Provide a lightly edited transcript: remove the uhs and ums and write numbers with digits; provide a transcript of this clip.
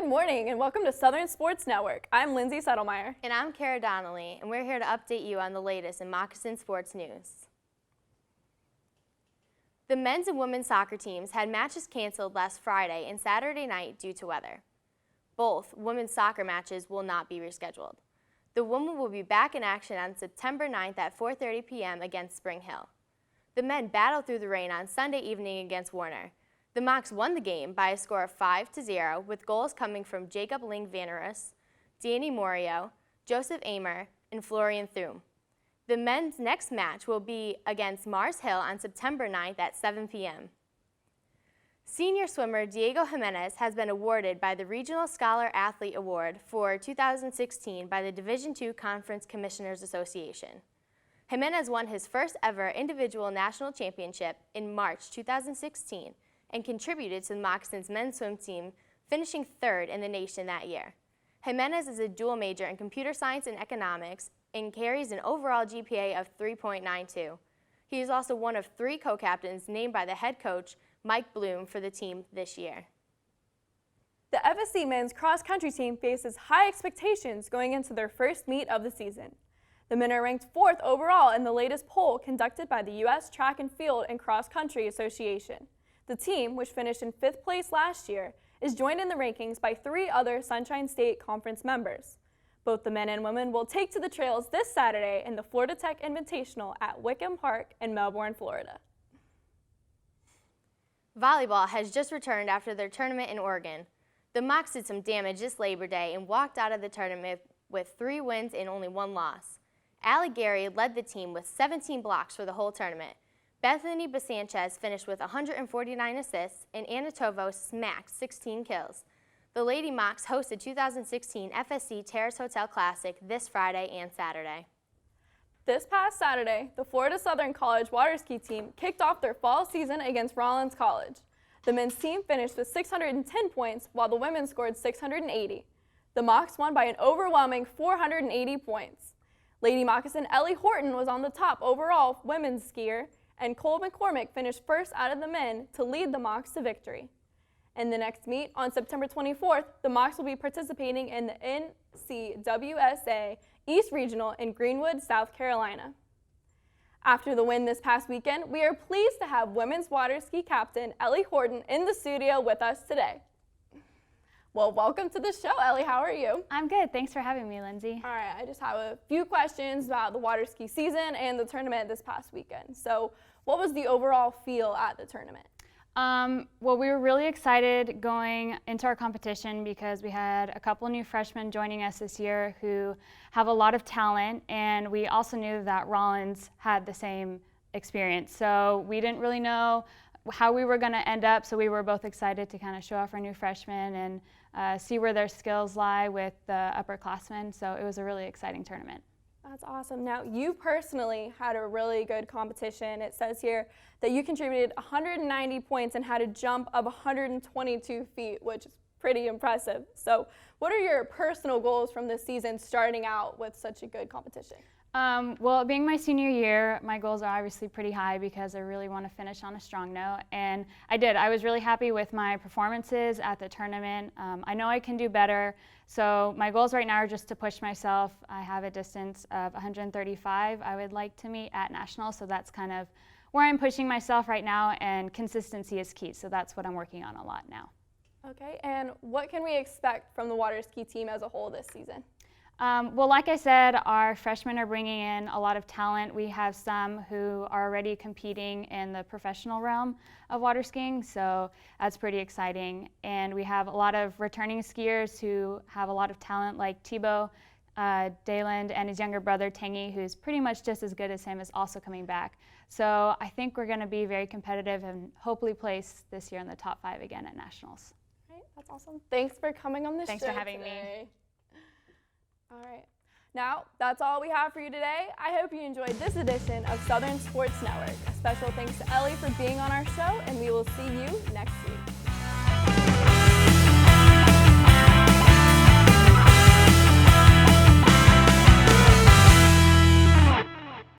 Good morning and welcome to Southern Sports Network. I'm Lindsay Settlemeyer. And I'm Kara Donnelly, and we're here to update you on the latest in Moccasin sports news. The men's and women's soccer teams had matches canceled last Friday and Saturday night due to weather. Both women's soccer matches will not be rescheduled. The women will be back in action on September 9th at 4:30 p.m. against Spring Hill. The men battled through the rain on Sunday evening against Warner. The Mocs won the game by a score of 5-0, with goals coming from Jacob Ling-Vanderus, Danny Morio, Joseph Amer, and Florian Thum. The men's next match will be against Mars Hill on September 9th at 7 p.m. Senior swimmer Diego Jimenez has been awarded by the Regional Scholar Athlete Award for 2016 by the Division II Conference Commissioners Association. Jimenez won his first ever individual national championship in March 2016 and contributed to the Moccasin's men's swim team, finishing third in the nation that year. Jimenez is a dual major in computer science and economics and carries an overall GPA of 3.92. He is also one of 3 co-captains named by the head coach, Mike Bloom, for the team this year. The FSC men's cross-country team faces high expectations going into their first meet of the season. The men are ranked 4th overall in the latest poll conducted by the U.S. Track and Field and Cross Country Association. The team, which finished in 5th place last year, is joined in the rankings by 3 other Sunshine State Conference members. Both the men and women will take to the trails this Saturday in the Florida Tech Invitational at Wickham Park in Melbourne, Florida. Volleyball has just returned after their tournament in Oregon. The Mocs did some damage this Labor Day and walked out of the tournament with 3 wins and only 1 loss. Allie Gary led the team with 17 blocks for the whole tournament. Bethany Basanchez finished with 149 assists, and Anna Tovo smacked 16 kills. The Lady Mocs hosted 2016 FSC Terrace Hotel Classic this Friday and Saturday. This past Saturday, the Florida Southern College water ski team kicked off their fall season against Rollins College. The men's team finished with 610 points, while the women scored 680. The Mocs won by an overwhelming 480 points. Lady Moccasin Ellie Horton was on the top overall women's skier, and Cole McCormick finished first out of the men to lead the Mocs to victory. In the next meet, on September 24th, the Mocs will be participating in the NCWSA East Regional in Greenwood, South Carolina. After the win this past weekend, we are pleased to have women's water ski captain Ellie Horton in the studio with us today. Well, welcome to the show, Ellie. How are you? I'm good. Thanks for having me, Lindsay. All right, I just have a few questions about the water ski season and the tournament this past weekend. So, what was the overall feel at the tournament? Well, we were really excited going into our competition because we had a couple new freshmen joining us this year who have a lot of talent, and we also knew that Rollins had the same experience. So we didn't really know how we were going to end up, so we were both excited to kind of show off our new freshmen and see where their skills lie with the upperclassmen. So it was a really exciting tournament. That's awesome. Now, you personally had a really good competition. It says here that you contributed 190 points and had a jump of 122 feet, which is pretty impressive. So what are your personal goals from this season starting out with such a good competition? Well, being my senior year, my goals are obviously pretty high because I really want to finish on a strong note, and I did. I was really happy with my performances at the tournament. I know I can do better, so my goals right now are just to push myself. I have a distance of 135 I would like to meet at nationals, so that's kind of where I'm pushing myself right now, and consistency is key, so that's what I'm working on a lot now. Okay, and what can we expect from the water ski team as a whole this season? Well, like I said, our freshmen are bringing in a lot of talent. We have some who are already competing in the professional realm of water skiing, so that's pretty exciting. And we have a lot of returning skiers who have a lot of talent, like Thibaut Dayland and his younger brother Tanguy, who's pretty much just as good as him, is also coming back. So I think we're going to be very competitive and hopefully place this year in the top 5 again at nationals. All right, that's awesome. Thanks for coming on the show. Thanks for having today. me. All right. Now, that's all we have for you today. I hope you enjoyed this edition of Southern Sports Network. A special thanks to Ellie for being on our show, and we will see you next week.